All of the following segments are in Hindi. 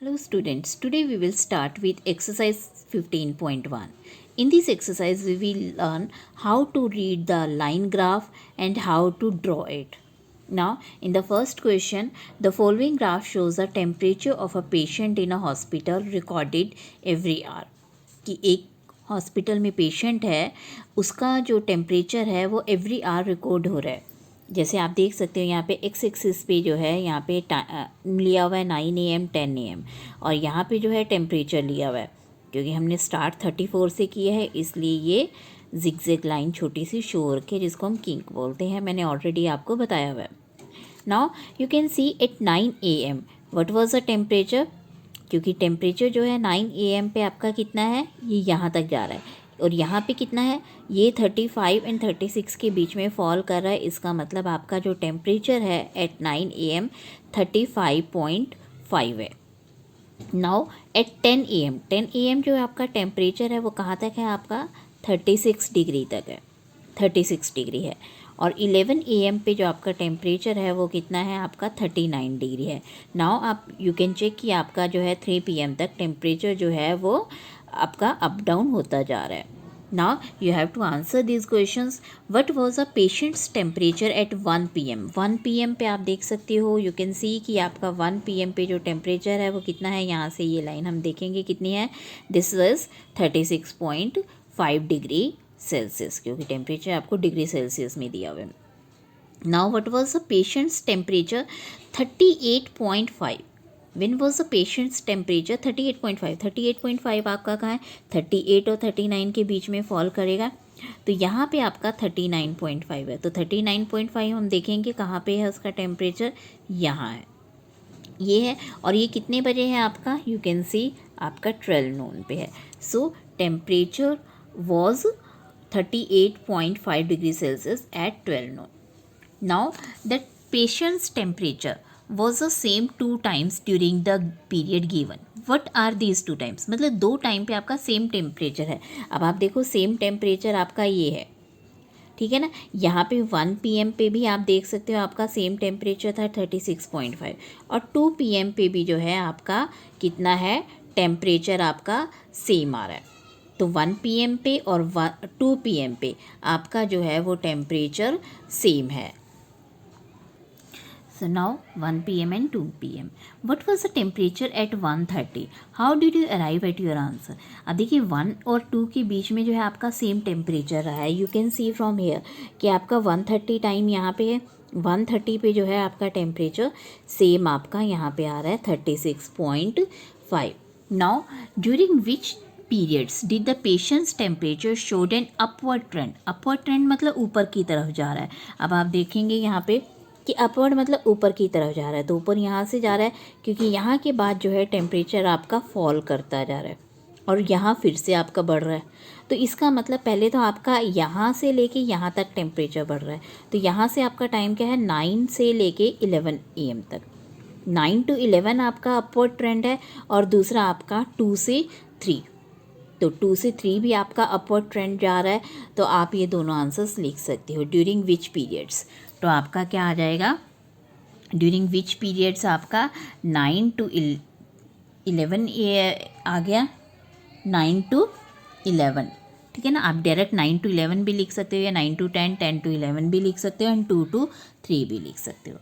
Hello students, today we will start with exercise 15.1. In this exercise we will learn how to read the line graph and how to draw it. Now in the first question, the following graph shows the temperature of a patient in a hospital recorded every hour. कि एक हॉस्पिटल में पेशेंट है उसका जो टेम्परेचर है वो एवरी आवर रिकॉर्ड हो रहा है। जैसे आप देख सकते हो यहाँ पे एक्स एक्सिस पे जो है यहाँ पे लिया हुआ है 9 AM 10 AM और यहाँ पे जो है टेम्परेचर लिया हुआ है। क्योंकि हमने स्टार्ट 34 से किया है इसलिए ये जिगजैग लाइन छोटी सी शो हो रखी है जिसको हम किंक बोलते हैं, मैंने ऑलरेडी आपको बताया हुआ है। Now you can see at 9 AM what was the temperature, क्योंकि टेम्परेचर जो है 9 AM पे आपका कितना है, ये यहाँ तक जा रहा है और यहाँ पे कितना है, ये 35 एंड 36 के बीच में फॉल कर रहा है। इसका मतलब आपका जो टेम्परेचर है एट 9 AM 35.5 है। नाउ एट 10 AM 10 AM जो आपका टेम्परेचर है वो कहाँ तक है, आपका 36 डिग्री तक है, 36 डिग्री है। और 11 AM पे जो आपका टेम्परेचर है वो कितना है, आपका 39 डिग्री है। नाउ आप यू कैन चेक कि आपका जो है 3 PM तक टेम्परेचर जो है वो आपका अप डाउन होता जा रहा है। Now you have to answer these questions. What was a patient's temperature at 1 PM 1 PM पे आप देख सकते हो, यू कैन सी कि आपका 1 PM पे जो टेम्परेचर है वो कितना है, यहाँ से ये लाइन हम देखेंगे कितनी है, दिस वाज 36.5 डिग्री सेल्सियस, क्योंकि टेम्परेचर आपको डिग्री सेल्सियस में दिया हुआ है। Now what was the patients temperature 38.5, when was the patients temperature 38.5 38.5 आपका कहाँ है, 38 और 39 के बीच में फॉल करेगा, तो यहाँ पे आपका 39.5 है। तो 39.5 हम देखेंगे कहाँ पे है उसका टेम्परेचर, यहाँ है, ये है। और ये कितने बजे है आपका, यू कैन सी आपका 12 नून पे है। सो temperature was 38.5 degree Celsius at 12 noon. Now the patient's temperature was the same 2 times during the period given. What are these 2 times? मतलब 2 टाइम पे आपका सेम टेम्परेचर है। अब आप देखो सेम टेम्परेचर आपका ये है, ठीक है ना। यहाँ पे 1 PM पे भी आप देख सकते हो आपका सेम टेम्परेचर था 36.5 और 2 PM पे भी जो है आपका कितना है टेम्परेचर आपका सेम आ रहा है। तो 1 PM पे और 2 PM पे आपका जो है वो टेम्परेचर सेम है। So now 1 PM and 2 PM. What was the temperature at 1:30? How did you arrive at your answer? अब देखिए 1 और 2 के बीच में जो है आपका सेम टेम्परेचर रहा है। You can C from here कि आपका 1:30 टाइम यहाँ पे है, 1:30 पे जो है आपका टेम्परेचर सेम आपका यहाँ पे आ रहा है 36.5. Now during which periods did the patient's temperature showed an upward trend? upward trend मतलब ऊपर की तरफ जा रहा है। अब आप देखेंगे यहाँ पे कि अपवर्ड मतलब ऊपर की तरफ जा रहा है, तो ऊपर यहाँ से जा रहा है क्योंकि यहाँ के बाद जो है टेम्परेचर आपका फॉल करता जा रहा है और यहाँ फिर से आपका बढ़ रहा है। तो इसका मतलब पहले तो आपका यहाँ से लेके यहाँ तक टेम्परेचर बढ़ रहा है, तो यहाँ से आपका टाइम क्या है 9 से लेके 11 AM तक, 9 to 11 आपका अपवर्ड ट्रेंड है और दूसरा आपका 2 से 3, तो 2 से 3 भी आपका अपवर्ड ट्रेंड जा रहा है। तो आप ये दोनों आंसर्स लिख सकते हो। ड्यूरिंग विच पीरियड्स, तो आपका क्या आ जाएगा, ड्यूरिंग विच पीरियड्स आपका 9 to 11 आ गया, 9 to 11, ठीक है ना। आप डायरेक्ट 9 to 11 भी लिख सकते हो या 9 to 10, 10 to 11 भी लिख सकते हो एंड 2 to 3 भी लिख सकते हो।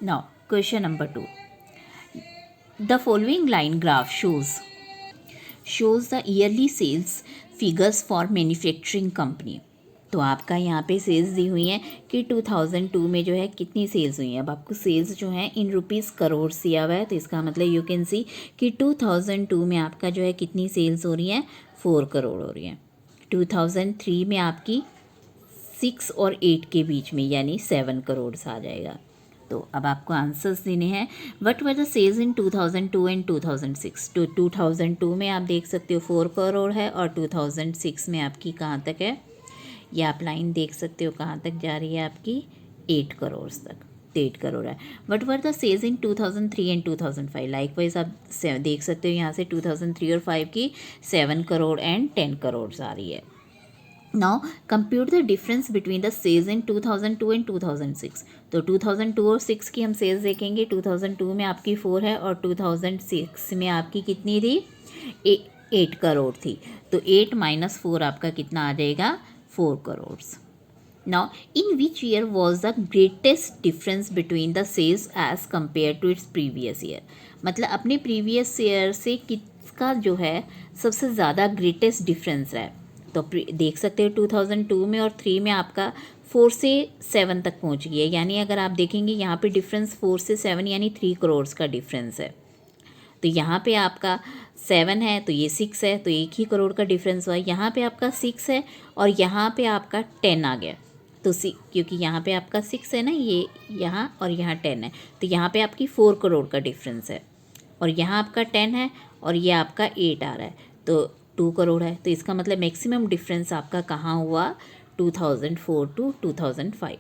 Now question number 2, the following line graph shows the yearly sales figures for manufacturing company. तो आपका यहाँ पे सेल्स दी हुई हैं कि 2002 में जो है कितनी सेल्स हुई हैं। अब आपको सेल्स जो है इन रुपीज़ करोड़ दिया हुआ है, तो इसका मतलब यू कैन सी कि 2002 में आपका जो है कितनी सेल्स हो रही हैं, 4 करोड़ हो रही हैं। 2003 में आपकी 6 और 8 के बीच में यानी 7 करोड़ आ जाएगा। तो अब आपको आंसर्स देने हैं। What were the sales in 2002 and 2006? तो 2002 में आप देख सकते हो 4 करोड़ है और 2006 में आपकी कहाँ तक है, ये आप लाइन देख सकते हो कहाँ तक जा रही है आपकी 8 करोड़ तक, 8 करोड़ है। What were the sales in 2003 and 2005? Likewise आप देख सकते हो यहाँ से 2003 और 5 की 7 करोड़ एंड 10 करोड़ आ रही है। Now compute the difference between the sales in 2002 and 2006। तो 2002 और 6 की हम सेल्स देखेंगे। 2002 में आपकी 4 है और 2006 में आपकी कितनी थी, 8 करोड़ थी। तो 8 माइनस 4 आपका कितना आ जाएगा, 4 crore. Now in which year was the greatest difference between the sales as compare to its previous year. मतलब अपने प्रीवियस ईयर से किसका जो है सबसे ज़्यादा ग्रेटेस्ट डिफरेंस है। तो देख सकते हो 2002 में और 3 में आपका 4 से 7 तक पहुंच गई है। यानी अगर आप देखेंगे यहाँ पे डिफरेंस 4 से 7 यानी 3 करोड़ का डिफरेंस है। तो यहाँ पे आपका 7 है तो ये 6 है, तो 1 ही करोड़ का डिफरेंस हुआ। यहाँ पे आपका 6 है और यहाँ पे आपका 10 आ गया। तो क्योंकि यहाँ पे आपका 6 है ना, ये यहाँ और यहाँ 10 है, तो यहाँ पे आपकी 4 करोड़ का डिफरेंस है। और यहाँ आपका 10 है और ये आपका 8 आ रहा है, तो 2 करोड़ है। तो इसका मतलब मैक्सिमम डिफरेंस आपका कहाँ हुआ, 2004 टू 2005।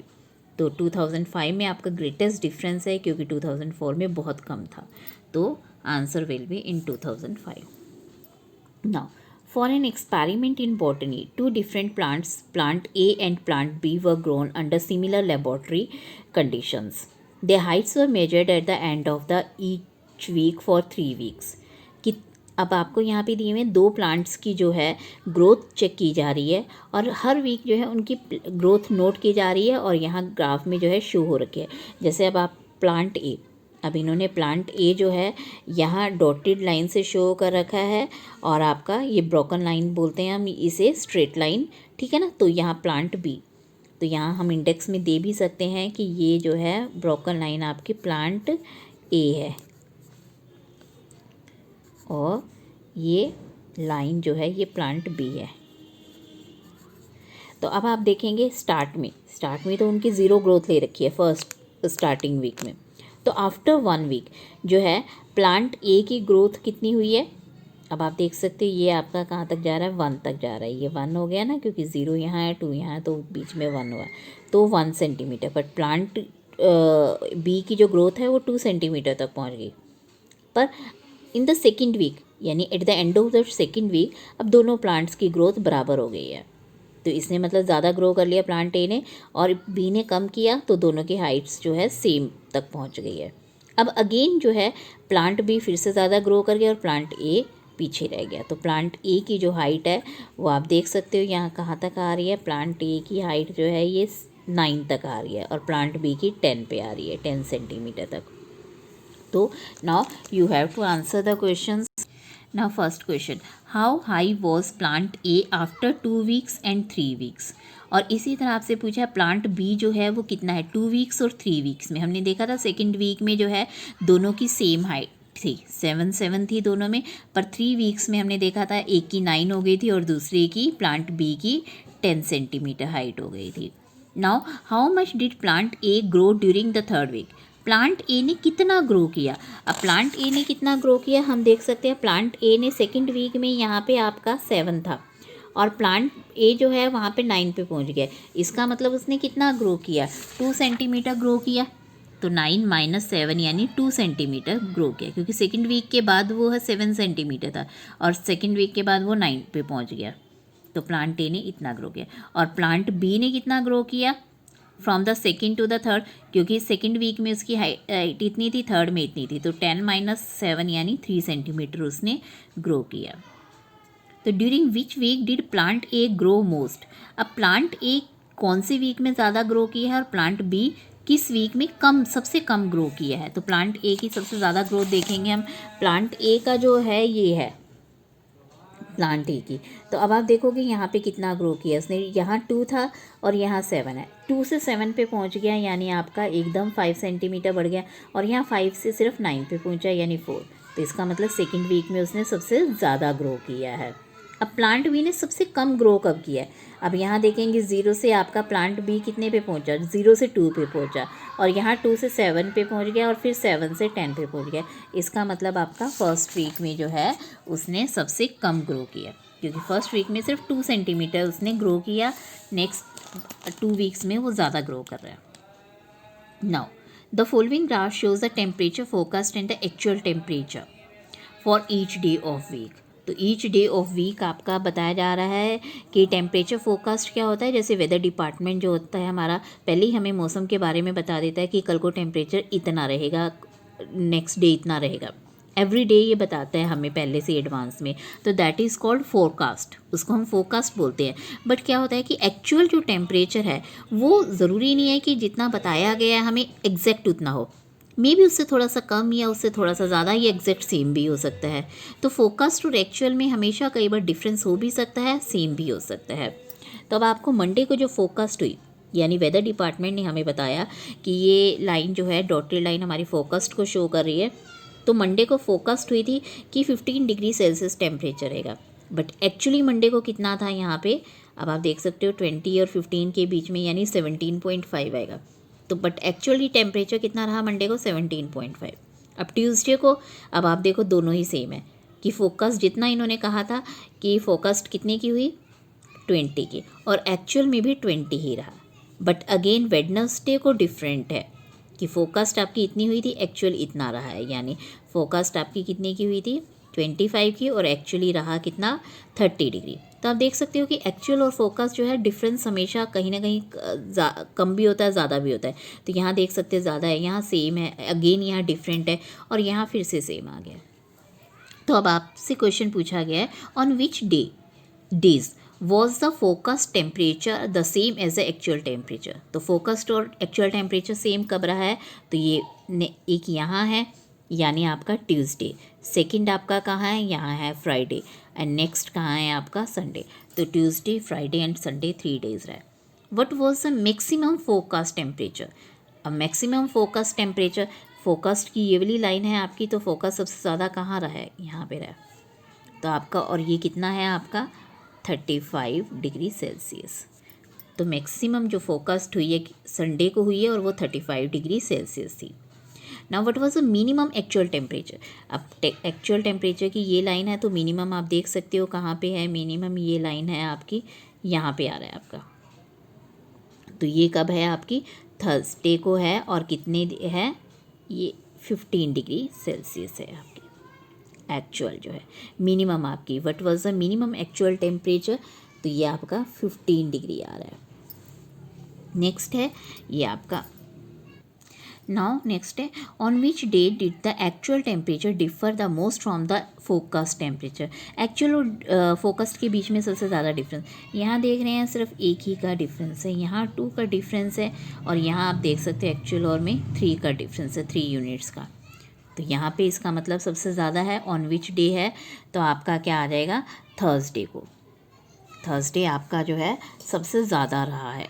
तो 2005 में आपका ग्रेटेस्ट डिफरेंस है क्योंकि 2004 में बहुत कम था। तो answer will be in 2005। Now for an experiment in botany, two different plants, plant A and plant B, were grown under similar laboratory conditions. Their heights were measured at the end of the each week for 3 weeks. कि अब आपको यहाँ पे दिए हुए 2 प्लांट्स की जो है ग्रोथ चेक की जा रही है और हर वीक जो है उनकी ग्रोथ नोट की जा रही है और यहाँ ग्राफ में जो है शो हो रखे है। जैसे अब आप प्लांट ए, अब इन्होंने प्लांट ए जो है यहाँ डॉटेड लाइन से शो कर रखा है और आपका ये ब्रोकन लाइन बोलते हैं हम इसे, स्ट्रेट लाइन, ठीक है ना। तो यहाँ प्लांट बी, तो यहाँ हम इंडेक्स में दे भी सकते हैं कि ये जो है ब्रोकन लाइन आपकी प्लांट ए है और ये लाइन जो है ये प्लांट बी है। तो अब आप देखेंगे स्टार्ट में तो उनकी 0 ग्रोथ ले रखी है फर्स्ट स्टार्टिंग वीक में। तो आफ्टर 1 वीक जो है प्लांट ए की ग्रोथ कितनी हुई है, अब आप देख सकते हैं ये आपका कहाँ तक जा रहा है, 1 तक जा रहा है। ये 1 हो गया ना, क्योंकि 0 यहाँ है 2 यहाँ है तो बीच में 1 हुआ, तो 1 सेंटीमीटर। बट प्लांट बी की जो ग्रोथ है वो 2 सेंटीमीटर तक पहुँच गई। पर इन द सेकेंड वीक यानी at the end of the second week अब दोनों प्लांट्स की ग्रोथ बराबर हो गई है। तो इसने मतलब ज़्यादा ग्रो कर लिया प्लांट ए ने और बी ने कम किया, तो दोनों की हाइट्स जो है सेम तक पहुंच गई है। अब अगेन जो है प्लांट बी फिर से ज़्यादा ग्रो कर गया और प्लांट ए पीछे रह गया। तो प्लांट ए की जो हाइट है वो आप देख सकते हो यहाँ कहाँ तक आ रही है। प्लांट ए की हाइट जो है ये 9 तक आ रही है और प्लांट बी की 10 पे आ रही है, 10 सेंटीमीटर तक। तो now you have to answer the questions. Now first question, how high was plant A after 2 weeks and 3 weeks? और इसी तरह आपसे पूछा है प्लांट बी जो है वो कितना है 2 वीक्स और 3 वीक्स में। हमने देखा था सेकेंड वीक में जो है दोनों की सेम हाइट थी, 7 थी दोनों में, पर 3 वीक्स में हमने देखा था एक की 9 हो गई थी और दूसरे की प्लांट बी की 10 सेंटीमीटर हाइट हो गई थी। Now how much did plant A grow during the third week? Plant A ने कितना ग्रो किया। अब प्लांट ए ने कितना ग्रो किया हम देख सकते हैं। प्लांट ए ने सेकेंड वीक में यहाँ पे आपका 7 था और प्लांट ए जो है वहाँ पे 9 पे पहुँच गया। इसका मतलब उसने कितना ग्रो किया, 2 सेंटीमीटर ग्रो किया। तो 9 माइनस 7 यानी 2 सेंटीमीटर ग्रो किया, क्योंकि सेकेंड वीक के बाद वो है 7 सेंटीमीटर था और सेकेंड वीक के बाद वो 9 पे पहुँच गया। तो प्लांट ए ने इतना ग्रो किया। और प्लांट बी ने कितना ग्रो किया from the second to the third, क्योंकि सेकेंड वीक में उसकी हाइट इतनी थी, थर्ड में इतनी थी, तो 10 माइनस 7 यानी 3 सेंटीमीटर उसने ग्रो किया। तो during which week did plant A grow most? अब प्लांट ए कौन से वीक में ज़्यादा ग्रो किया है और प्लांट बी किस वीक में सबसे कम ग्रो किया है? तो प्लांट ए की सबसे ज़्यादा ग्रोथ देखेंगे हम। प्लांट ए का जो है ये है प्लांट ए की। तो अब आप देखोगे यहाँ पे कितना ग्रो किया उसने, यहाँ 2 था और यहाँ 7 है, 2 से 7 पे पहुँच गया यानी आपका एकदम 5 सेंटीमीटर बढ़ गया और यहाँ 5 से सिर्फ 9 पे पहुँचा यानी 4। तो इसका मतलब सेकेंड वीक में उसने सबसे ज़्यादा ग्रो किया है। अब प्लांट बी ने सबसे कम ग्रो कब किया है? अब यहाँ देखेंगे 0 से आपका प्लांट बी कितने पे पहुँचा, 0 से 2 पे पहुँचा और यहाँ 2 से 7 पे पहुँच गया और फिर 7 से 10 पे पहुँच गया। इसका मतलब आपका फर्स्ट वीक में जो है उसने सबसे कम ग्रो किया, क्योंकि फर्स्ट वीक में सिर्फ 2 सेंटीमीटर उसने ग्रो किया, नेक्स्ट 2 वीक्स में वो ज़्यादा ग्रो कर रहा है। Now the following graph shows the temperature forecast and the actual temperature for each day of week. तो ईच डे ऑफ वीक आपका बताया जा रहा है कि टेम्परेचर फोरकास्ट क्या होता है। जैसे वेदर डिपार्टमेंट जो होता है हमारा पहले ही हमें मौसम के बारे में बता देता है कि कल को टेम्परेचर इतना रहेगा, नेक्स्ट डे इतना रहेगा, एवरी डे ये बताता है हमें पहले से एडवांस में। तो दैट इज़ कॉल्ड फोरकास्ट, उसको हम फोरकास्ट बोलते हैं। बट क्या होता है कि एक्चुअल जो टेम्परेचर है वो ज़रूरी नहीं है कि जितना बताया गया है हमें एग्जैक्ट उतना हो, मे बी उससे थोड़ा सा कम या उससे थोड़ा सा ज़्यादा, या एग्जैक्ट सेम भी हो सकता है। तो फोरकास्ट और एक्चुअल में हमेशा कई बार डिफरेंस हो भी सकता है, सेम भी हो सकता है। तो अब आपको मंडे को जो फोरकास्ट हुई, यानी वेदर डिपार्टमेंट ने हमें बताया कि ये लाइन जो है डॉटेड लाइन हमारी फोरकास्ट को शो कर रही है। तो मंडे को फोरकास्ट हुई थी कि 15 डिग्री सेल्सियस टेम्परेचर रहेगा, बट एक्चुअली मंडे को कितना था यहाँ पे, अब आप देख सकते हो 20 और 15 के बीच में, यानी 17.5 आएगा। तो बट एक्चुअली टेम्परेचर कितना रहा मंडे को, 17.5। अब ट्यूसडे को अब आप देखो दोनों ही सेम है कि फोकस जितना इन्होंने कहा था कि फोकस्ड कितने की हुई, 20 की, और एक्चुअल में भी 20 ही रहा। बट अगेन वेडनेसडे को डिफरेंट है कि फोकस्ड आपकी इतनी हुई थी, एक्चुअल इतना रहा है, यानी फोकस्ड आपकी कितने की हुई थी, 25 की, और एक्चुअली रहा कितना, 30 डिग्री। तो आप देख सकते हो कि एक्चुअल और फोकस जो है डिफरेंस हमेशा कहीं ना कहीं कम भी होता है, ज़्यादा भी होता है। तो यहाँ देख सकते हैं ज़्यादा है, यहाँ सेम है, अगेन यहाँ डिफरेंट है, और यहाँ फिर से सेम आ गया। तो अब आपसे क्वेश्चन पूछा गया है, on which days was the focused temperature the same as the actual temperature. तो फोकस्ड और एक्चुअल टेम्परेचर सेम कब रहा है, तो ये एक यहाँ है, यानी आपका ट्यूसडे। सेकंड आपका कहाँ है, यहाँ है फ्राइडे, एंड नेक्स्ट कहाँ है आपका, संडे। तो Tuesday, Friday and Sunday 3 days रहा है। What was the maximum focused temperature. अब मैक्सिमम फोकस्ड टेम्परेचर, फोकस्ड की ये वाली लाइन है आपकी, तो फोकस सबसे ज़्यादा कहाँ रहा है, यहाँ पे रहा है। तो आपका, और ये कितना है आपका, 35 डिग्री सेल्सियस। तो मैक्सिमम जो फोकस्ड हुई है संडे को हुई है, और वो 35 डिग्री सेल्सियस थी। Now what was the minimum actual temperature. अब एक्चुअल टेम्परेचर की ये लाइन है, तो मिनिमम आप देख सकते हो कहाँ पे है, मिनिमम ये लाइन है आपकी, यहाँ पे आ रहा है आपका। तो ये कब है आपकी, थर्सडे को है, और कितने है ये, 15 डिग्री सेल्सियस है आपकी एक्चुअल जो है। मिनिमम आपकी, what was the minimum actual temperature, तो ये आपका 15 डिग्री आ रहा है। नेक्स्ट है ये आपका, नाउ नेक्स्ट है, on which day did the actual temperature differ the most from the focused temperature. Actual और फोकस्ड के बीच में सबसे ज़्यादा डिफरेंस, यहाँ देख रहे हैं सिर्फ एक ही का डिफरेंस है, यहाँ 2 का डिफरेंस है, और यहाँ आप देख सकते हैं एक्चुअल और में 3 का डिफरेंस है, 3 यूनिट्स का। तो यहाँ पे इसका मतलब सबसे ज़्यादा है। ऑन विच डे है, तो आपका क्या आ जाएगा, थर्सडे को। थर्सडे आपका जो है सबसे ज़्यादा रहा है,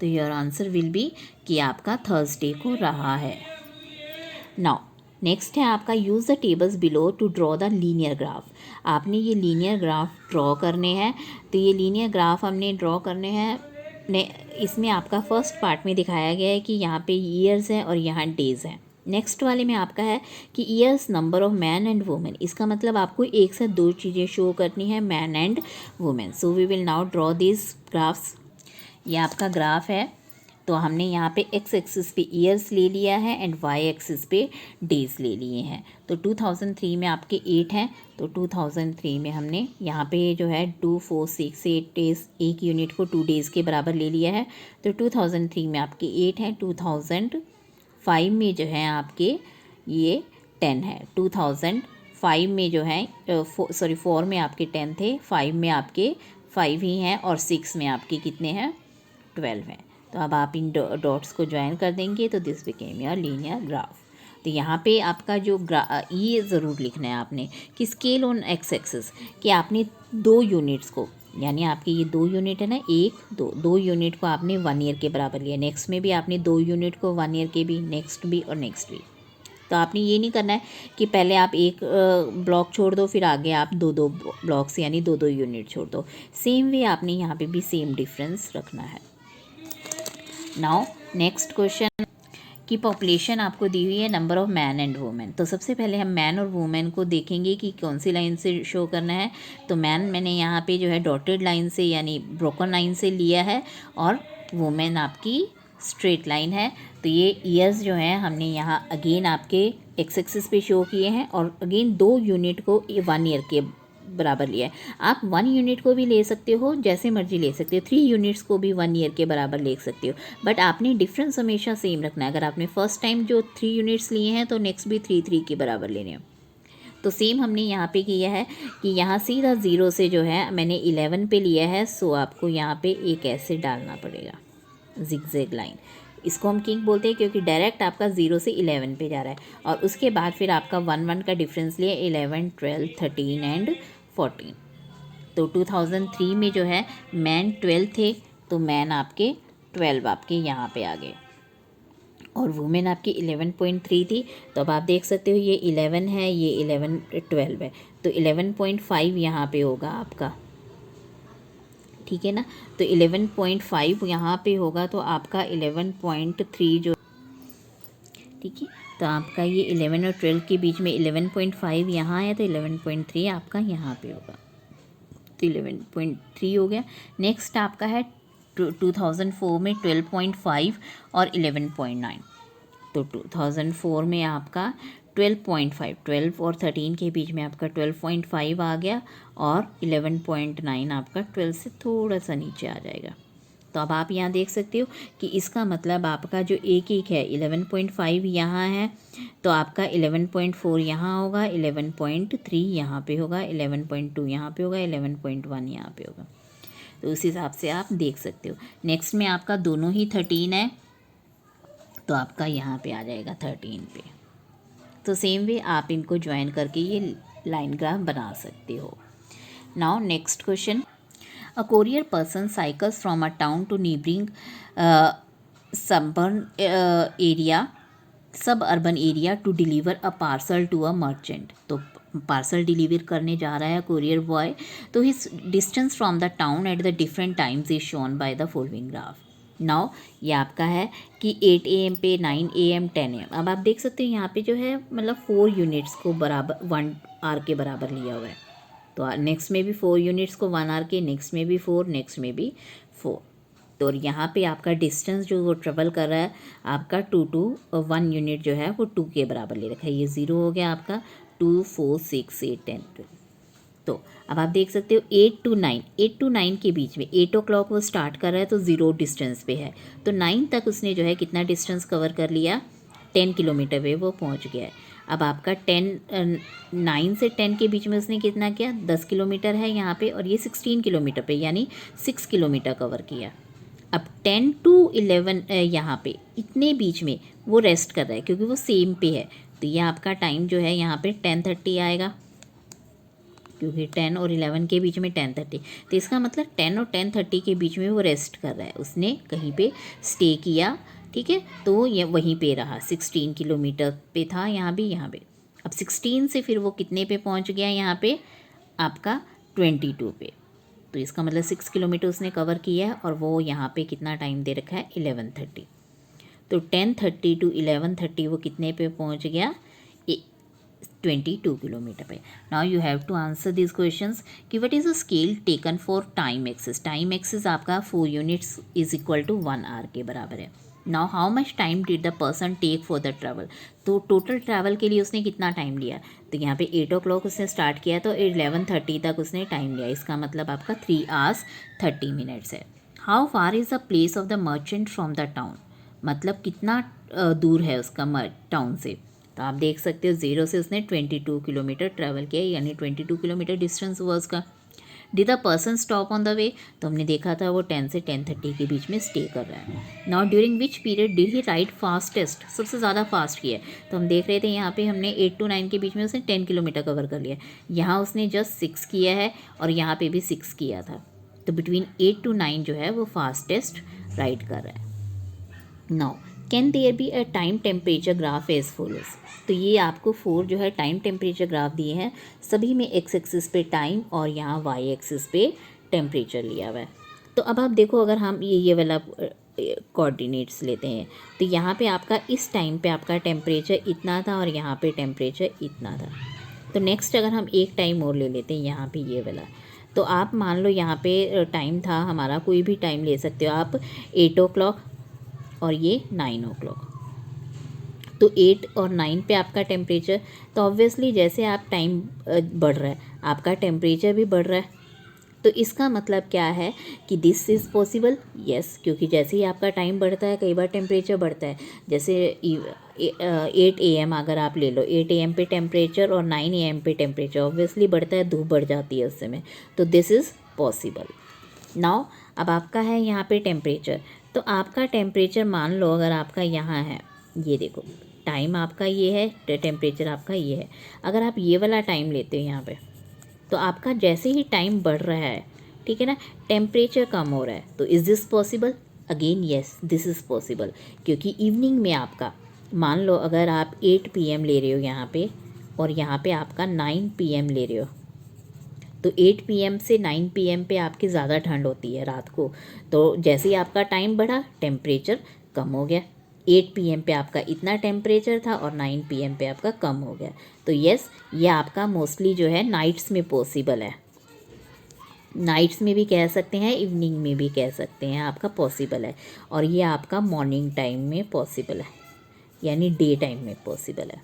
तो योर आंसर विल बी कि आपका थर्सडे को रहा है। नाउ नेक्स्ट है आपका, use the tables below to draw the linear graph. आपने ये लीनियर ग्राफ ड्रॉ करने हैं, तो ये लीनियर ग्राफ हमने ड्रॉ करने हैं इसमें आपका फर्स्ट पार्ट में दिखाया गया है कि यहाँ पे ईयर्स हैं और यहाँ डेज़ हैं। नेक्स्ट वाले में आपका है कि years, number of man and women. इसका मतलब आपको एक साथ 2 चीज़ें शो करनी है, man and women. So we will now draw this graphs. ये आपका ग्राफ है, तो हमने यहाँ पे एक्स एक्सिस पे ईयर्स ले लिया है एंड वाई एक्सिस पे डेज़ ले लिए हैं। तो 2003 में आपके 8 हैं, तो 2003 में हमने यहाँ पे जो है 2, 4, 6, 8 डेज़, एक यूनिट को 2 डेज़ के बराबर ले लिया है। तो 2003 में आपके 8 हैं, 2005 में जो है आपके ये 10 है, 2005 में जो है 4 में आपके 10 थे, 5 में आपके 5 ही हैं, और 6 में आपके कितने हैं, 12 हैं। तो अब आप इन डॉट्स को ज्वाइन कर देंगे, तो this became your linear graph. तो यहाँ पे आपका जो ये ज़रूर लिखना है आपने कि स्केल ऑन एक्स एक्सिस, कि आपने 2 यूनिट्स को, यानी आपके ये 2 यूनिट है ना, 1, 2 यूनिट को आपने 1 ईयर के बराबर लिया। नेक्स्ट में भी आपने 2 यूनिट को 1 ईयर के भी, नेक्स्ट भी और नेक्स्ट भी। तो आपने ये नहीं करना है कि पहले आप एक ब्लॉक छोड़ दो, फिर आगे आप 2-2 ब्लॉक्स यानी 2-2 यूनिट छोड़ दो। सेम वे आपने यहाँ पे भी सेम डिफरेंस रखना है। नाउ नेक्स्ट क्वेश्चन की पॉपुलेशन आपको दी हुई है, number of man and women. तो सबसे पहले हम मैन और वुमेन को देखेंगे कि कौन सी लाइन से शो करना है। तो मैन मैंने यहाँ पे जो है डॉटेड लाइन से यानी ब्रोकन लाइन से लिया है, और वुमेन आपकी स्ट्रेट लाइन है। तो ये ईयर्स जो हैं हमने यहाँ अगेन आपके एक्स एक्सिस पे शो किए हैं, और अगेन 2 यूनिट को 1 ईयर के बराबर लिया है। आप 1 यूनिट को भी ले सकते हो, जैसे मर्जी ले सकते हो, 3 यूनिट्स को भी 1 ईयर के बराबर ले सकते हो, बट आपने डिफरेंस हमेशा सेम रखना है। अगर आपने फर्स्ट टाइम जो 3 यूनिट्स लिए हैं तो नेक्स्ट भी 3 के बराबर लेने हैं। तो सेम हमने यहाँ पे किया है कि यहाँ सीधा 0 से जो है मैंने 11 पे लिया है, सो आपको यहाँ पे एक ऐसे डालना पड़ेगा जिगजैग लाइन। इसको हम किंक बोलते हैं क्योंकि डायरेक्ट आपका 0 से 11 पे जा रहा है, और उसके बाद फिर आपका 1 का डिफरेंस लिया 11, 12, 13 एंड 14। तो 2003 में जो है मैन 12 थे, तो मैन आपके 12 आपके यहाँ पे आ गए, और वुमेन आपकी 11.3 थी। तो अब आप देख सकते हो ये 11 है, ये 12 है, तो 11.5 यहाँ पे होगा आपका, ठीक है ना। तो 11.5 यहाँ पे होगा, तो आपका 11.3 जो, ठीक है, तो आपका ये 11 और 12 के बीच में 11.5 यहाँ है, तो 11.3 आपका यहाँ पे होगा, तो 11.3 हो गया। नेक्स्ट आपका है 2004 में 12.5 और 11.9। तो 2004 में आपका 12.5, 12 और 13 के बीच में आपका 12.5 आ गया, और 11.9 आपका 12 से थोड़ा सा नीचे आ जाएगा। तो अब आप यहाँ देख सकते हो कि इसका मतलब आपका जो एक है 11.5 यहाँ है, तो आपका 11.4 यहाँ होगा, 11.3 यहाँ पे होगा, 11.2 यहाँ पे होगा, 11.1 यहाँ पे होगा। तो उस हिसाब से आप देख सकते हो। नेक्स्ट में आपका दोनों ही 13 है, तो आपका यहाँ पे आ जाएगा 13 पे। तो सेम वे आप इनको ज्वाइन करके ये लाइन ग्राफ बना सकते हो। Now next question, a courier person cycles from a town to neighbouring suburban area to deliver a parcel to a merchant. तो पार्सल डिलीवर करने जा रहा है कोरियर बॉय, तो his distance from the town at the different times is shown by the following graph. Now ये आपका है कि 8 AM पे, 9 AM, 10 AM। अब आप देख सकते हो यहाँ पे जो है मतलब 4 यूनिट्स को बराबर 1 आवर के बराबर लिया हुआ है। तो नेक्स्ट में भी 4 यूनिट्स को 1 आवर के, नेक्स्ट में भी 4, नेक्स्ट में भी 4। तो यहाँ पे आपका डिस्टेंस जो वो ट्रेवल कर रहा है आपका 2 to 1 यूनिट जो है वो 2 के बराबर ले रखा है। ये 0 हो गया आपका, 2, 4, 6, 8, 10, 12। तो अब आप देख सकते हो 8 to 9 के बीच में 8 o'clock वो स्टार्ट कर रहा है, तो 0 डिस्टेंस पे है। तो 9 तक उसने जो है कितना डिस्टेंस कवर कर लिया, 10 किलोमीटर पे वो पहुंच गया है। अब आपका 9 से 10 के बीच में उसने कितना किया, 10 किलोमीटर है यहाँ पे, और ये 16 किलोमीटर पे, यानी 6 किलोमीटर कवर किया। अब 10 to 11 यहाँ पे इतने बीच में वो रेस्ट कर रहा है क्योंकि वो सेम पे है। तो ये आपका टाइम जो है यहाँ पे 10:30 आएगा, क्योंकि 10 और 11 के बीच में 10:30। तो इसका मतलब 10 और 10:30 के बीच में वो रेस्ट कर रहा है, उसने कहीं पे स्टे किया, ठीक है। तो ये वहीं पे रहा, 16 किलोमीटर पे था, यहाँ पे। अब 16 से फिर वो कितने पे पहुँच गया, यहाँ पे आपका 22 पे। तो इसका मतलब 6 किलोमीटर उसने कवर किया है, और वो यहाँ पे कितना टाइम दे रखा है, 11:30। तो 10:30 to 11:30 वो कितने पे पहुँच गया, 22 किलोमीटर पे। Now you have to answer this questions कि what is a scale taken for time axis. Time axis आपका 4 units is equal to 1 hour के बराबर है। Now how much time did the person take for the travel. तो टोटल ट्रैवल के लिए उसने कितना टाइम लिया, तो यहाँ पे 8 o'clock उसने स्टार्ट किया, तो 11:30 तक उसने टाइम लिया। इसका मतलब आपका 3 hours 30 minutes है। How far is the place of the merchant from the town, मतलब कितना दूर है उसका टाउन से। तो आप देख सकते हो 0 से उसने 22 किलोमीटर ट्रैवल किया, यानी 22 किलोमीटर डिस्टेंस हुआ उसका। Did the person stop on the way, तो हमने देखा था वो 10 से 10:30 के बीच में स्टे कर रहा है। Now during which period did he ride fastest, सबसे ज़्यादा फास्ट किया है। तो हम देख रहे थे यहाँ पे हमने 8 to 9 के बीच में उसने 10 किलोमीटर कवर कर लिया, यहाँ उसने जस्ट 6 किया है, और यहाँ पे भी 6 किया था। तो बिटवीन 8 to 9 जो है वो फास्टेस्ट राइड कर रहा है। Now can there be a time temperature graph as follows. तो ये आपको 4 जो है टाइम टेम्परेचर ग्राफ दिए हैं, सभी में एक्स एक्सिस पे टाइम और यहाँ वाई एक्सिस पे टेम्परेचर लिया हुआ है। तो अब आप देखो, अगर हम ये वाला कोऑर्डिनेट्स लेते हैं, तो यहाँ पे आपका इस टाइम पे आपका टेम्परेचर इतना था, और यहाँ पे टेम्परेचर इतना था। तो नेक्स्ट अगर हम एक टाइम और ले लेते हैं यहाँ पे ये वाला, तो आप मान लो यहाँ पे टाइम था हमारा, कोई भी टाइम ले सकते हो आप, 8 o'clock और ये 9 o'clock। तो तो 8 और 9 पे आपका टेम्परेचर, तो ऑब्वियसली जैसे आप टाइम बढ़ रहा है आपका टेम्परेचर भी बढ़ रहा है। तो इसका मतलब क्या है कि दिस इज़ पॉसिबल, यस, क्योंकि जैसे ही आपका टाइम बढ़ता है कई बार टेम्परेचर बढ़ता है। जैसे 8 AM अगर आप ले लो, 8 AM पे टेम्परेचर और 9 AM पे टेम्परेचर ऑब्वियसली बढ़ता है, धूप बढ़ जाती है उस समय, तो दिस इज़ पॉसिबल। नाउ अब आपका है यहाँ पे टेम्परेचर, तो आपका टेम्परेचर मान लो अगर आपका यहाँ है, ये देखो टाइम आपका ये है, टेम्परेचर आपका ये है, अगर आप ये वाला टाइम लेते हो यहाँ पे, तो आपका जैसे ही टाइम बढ़ रहा है, ठीक है ना, टेम्परेचर कम हो रहा है, तो is this possible? Again yes, this is possible, क्योंकि इवनिंग में आपका मान लो अगर आप 8 PM ले रहे हो यहाँ पे और यहाँ पे आपका 9 PM ले रहे हो, तो 8 PM से 9 PM पे आपकी ज़्यादा ठंड होती है रात को, तो जैसे ही आपका टाइम बढ़ा टेम्परेचर कम हो गया। 8 PM पे आपका इतना टेम्परेचर था और 9 PM पे आपका कम हो गया। तो यस, ये आपका मोस्टली जो है नाइट्स में पॉसिबल है, नाइट्स में भी कह सकते हैं, इवनिंग में भी कह सकते हैं, आपका पॉसिबल है। और ये आपका मॉर्निंग टाइम में पॉसिबल है, यानी डे टाइम में पॉसिबल है।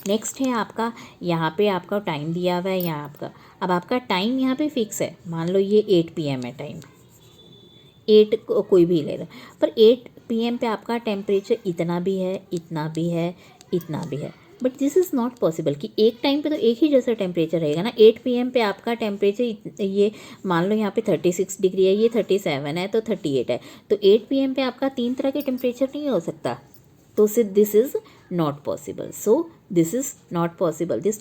नेक्स्ट है आपका, यहाँ पे आपका टाइम दिया हुआ है यहाँ आपका, अब आपका टाइम यहाँ पे फिक्स है, मान लो ये 8 PM है टाइम, 8 कोई भी ले रहा, पर 8 PM पे आपका टेम्परेचर इतना भी है, इतना भी है, इतना भी है, but this is not possible कि एक टाइम पे तो एक ही जैसा टेम्परेचर रहेगा ना। 8 PM पे आपका टेम्परेचर ये मान लो यहाँ पे 36 डिग्री है, ये 37 है, तो 38 है, तो 8 PM पे आपका 3 तरह के टेम्परेचर नहीं हो सकता, तो this is not possible. So this is not possible, this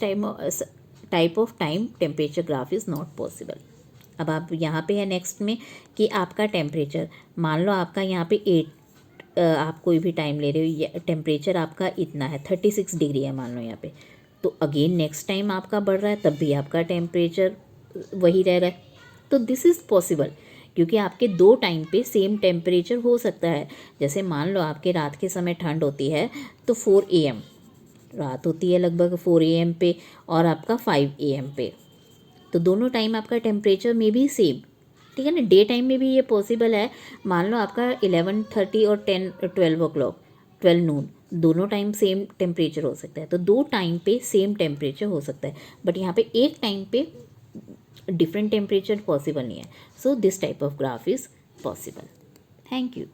type of time temperature graph is not possible. अब आप यहाँ पे है नेक्स्ट में कि आपका टेम्परेचर मान लो आपका यहाँ पे 8 आप कोई भी टाइम ले रहे हो, टेम्परेचर आपका इतना है 36 डिग्री है मान लो यहाँ पे, तो अगेन नेक्स्ट टाइम आपका बढ़ रहा है तब भी आपका टेम्परेचर वही रह रहा है, तो दिस इज़ पॉसिबल, क्योंकि आपके दो टाइम पे सेम टेम्परेचर हो सकता है। जैसे मान लो आपके रात के समय ठंड होती है तो 4 AM रात होती है लगभग 4 AM पे और आपका 5 AM पे, तो दोनों टाइम आपका टेम्परेचर में भी सेम, ठीक है ना। डे टाइम में भी ये पॉसिबल है, मान लो आपका 11:30 और 12 o'clock 12 नून दोनों टाइम सेम टेम्परेचर हो सकता है, तो दो टाइम पे सेम टेम्परेचर हो सकता है, बट यहाँ पे एक टाइम पे डिफरेंट टेम्परेचर पॉसिबल नहीं है। So this type of graph is possible. Thank you.